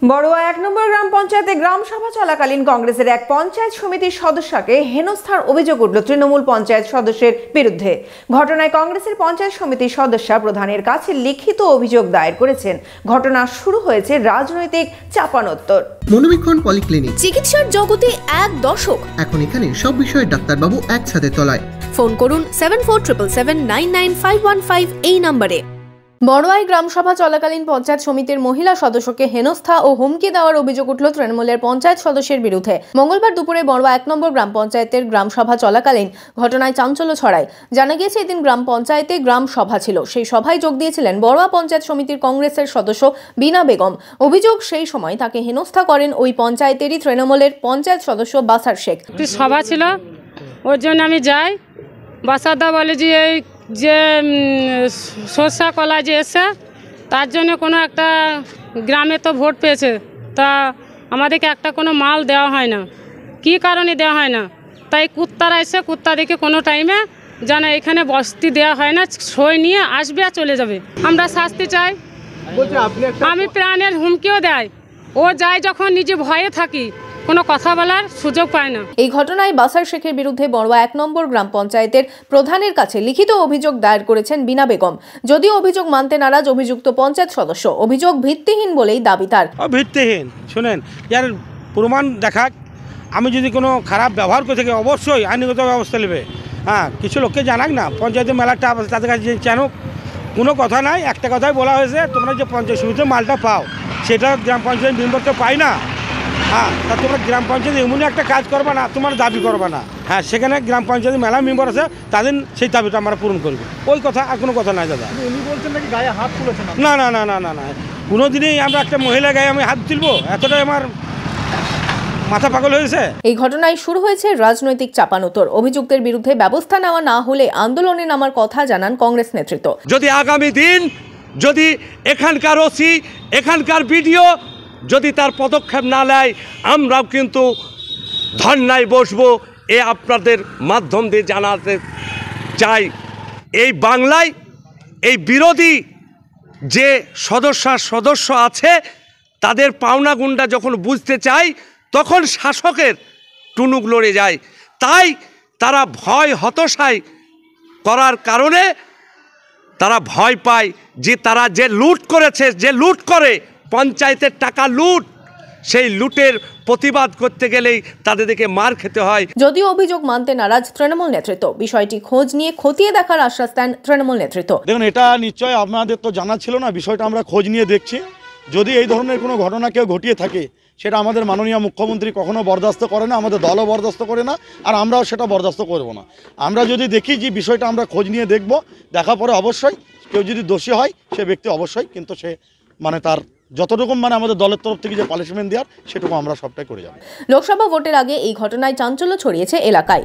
বড়ুয়া ১ নম্বর গ্রাম পঞ্চায়েতে গ্রাম সভা চলাকালীন কংগ্রেসের এক পঞ্চায়েত সমিতির সদস্যকে হেনস্থার অভিযোগ উঠল তৃণমূল পঞ্চায়েত সদস্যের বিরুদ্ধে। ঘটনায় কংগ্রেসের পঞ্চায়েত সমিতির সদস্য প্রধানের কাছে লিখিত অভিযোগ দায়ের করেছেন। ঘটনা শুরু হয়েছে রাজনৈতিক চাপানোত্তর। মনোবীক্ষণ পলিক্লিনিক, চিকিৎসার জগতে এক দশক। এখন এখানে সব বিষয়ে ডাক্তারবাবু একসাথে তলায়। ফোন করুন 7477799515 এই নম্বরে। বড়ুয়ায় গ্রামসভা চলাকালীন পঞ্চায়েত সমিতির মহিলা সদস্যকে হেনস্থা ও হুমকি দেওয়ার অভিযোগ উঠল তৃণমূলের পঞ্চায়েত সদস্যের বিরুদ্ধে। মঙ্গলবার দুপুরে বড়ুয়া ১ নম্বর গ্রাম পঞ্চায়েতের গ্রামসভা চলাকালীন ঘটনায় চাঞ্চল্য ছড়ায়। জানা গিয়েছে এদিন গ্রাম পঞ্চায়েতে গ্রাম সভা ছিল। সেই সভায় যোগ দিয়েছিলেন বড়ুয়া পঞ্চায়েত সমিতির কংগ্রেসের সদস্য বীণা বেগম। অভিযোগ, সেই সময় তাকে হেনস্থা করেন ওই পঞ্চায়েতেরই তৃণমূলের পঞ্চায়েত সদস্য বাসার শেখ। সভা ছিল, ওর জন্য আমি যাই। বাসাদা বলে যে এই যে সরষা কলা যে এসে তার জন্য কোনো একটা গ্রামে তো ভোট পেয়েছে, তা আমাদেরকে একটা কোনো মাল দেওয়া হয় না। কি কারণে দেওয়া হয় না? তাই কুত্তারা এসে কুত্তাদেরকে কোনো টাইমে যেন এখানে বসতি দেওয়া হয় না, সই নিয়ে আসবে আর চলে যাবে। আমরা শাস্তি চাই। আমি প্রাণের হুমকিও দেয়, ও যায় যখন নিজে ভয়ে থাকি, কোনো কথা বলার সুযোগ পায় না। এই ঘটনায় বাসার শেখের বিরুদ্ধে বড়ুয়া ১ নম্বর গ্রাম পঞ্চায়েতের প্রধানের কাছে লিখিত অভিযোগ দায়ের করেছেন বীণা বেগম। যদিও অভিযোগ মানতে নারাজ অভিযুক্ত পঞ্চায়েত সদস্য। অভিযোগ ভিত্তিহীন বলেই দাবি তার। ভিত্তিহীন শুনেন, যার প্রমাণ দেখাক। আমি যদি কোনো খারাপ ব্যবহার করে থাকি অবশ্যই আইনগত ব্যবস্থা নেবে। হ্যাঁ, কিছু লোককে জানাক না, পঞ্চায়েতের মেলাটা তাদের কাছে জানুক। কোনো কথা নাই, একটা কথাই বলা হয়েছে, তোমরা যে পঞ্চায়েত সমিতিতে মালটা পাও সেটা গ্রাম পঞ্চায়েত মেম্বার তো পাই না। হ্যাঁ, তা তোমরা গ্রাম পঞ্চায়েতে এমনই একটা কাজ করবা না, তোমার দাবি করবা না। হ্যাঁ, সেখানে গ্রাম পঞ্চায়েতের মেলা মেম্বার আছে, তাদের সেই দাবিটা আমরা পূরণ করবো। ওই কথা আর কোনো কথা নাই দাদা। উনি বলছেন নাকি গায়ে হাত তুলেছেন? না না না না না না, কোনোদিনই আমরা একটা মহিলা গায়ে আমি হাত তুলবো, এতটাই আমার মাথা পাগল হয়েছে। এই ঘটনায় শুরু হয়েছে রাজনৈতিক চাপানোতর। অভিযুক্তের বিরুদ্ধে ব্যবস্থা নেওয়া না হলে আন্দোলনে নামার কথা জানান কংগ্রেস নেতৃত্ব। যদি আগামী দিন যদি এখানকার ওসি, এখানকার বিডিও যদি তার পদক্ষেপ না নেয়, আমরাও কিন্তু ধর্নায় বসবো। এ আপনাদের মাধ্যম দিয়ে জানাতে চাই, এই বাংলায় এই বিরোধী যে সদস্য আছে তাদের পাওনা গুন্ডা যখন বুঝতে চায় তখন শাসকের টুনুক লড়ে যায়। তাই তারা ভয় হতাশায় করার কারণে তারা ভয় পায় যে তারা যে লুট করেছে, যে লুট করে পঞ্চায়েতের টাকা লুট, সেই লুটের প্রতিবাদ করতে গেলেই তাদেরকে মার খেতে হয়। যদিও অভিযোগ মানতে নারাজ তৃণমূল নেতৃত্ব, বিষয়টি খোঁজ নিয়ে খতিয়ে দেখার আশ্বাস দেন তৃণমূল নেতৃত্ব। দেখুন, এটা নিশ্চয় আপনাদের তো জানা ছিল না, বিষয়টা আমরা খোঁজ নিয়ে দেখছি। যদি এই ধরনের কোনো ঘটনা কেউ ঘটিয়ে থাকে সেটা আমাদের মাননীয় মুখ্যমন্ত্রী কখনো বরদাস্ত করে না, আমাদের দলও বরদাস্ত করে না, আর আমরাও সেটা বরদাস্ত করব না। আমরা যদি দেখি যে বিষয়টা আমরা খোঁজ নিয়ে দেখব, দেখার পরে অবশ্যই কেউ যদি দোষী হয় সে ব্যক্তি অবশ্যই কিন্তু সে তার যতটুকু আমাদের দলের তরফ থেকে যে পানিশমেন্ট দেওয়ার সেটুকু আমরা সবটাই করে যাব। লোকসভা ভোটের আগে এই ঘটনায় চাঞ্চল্য ছড়িয়েছে এলাকায়।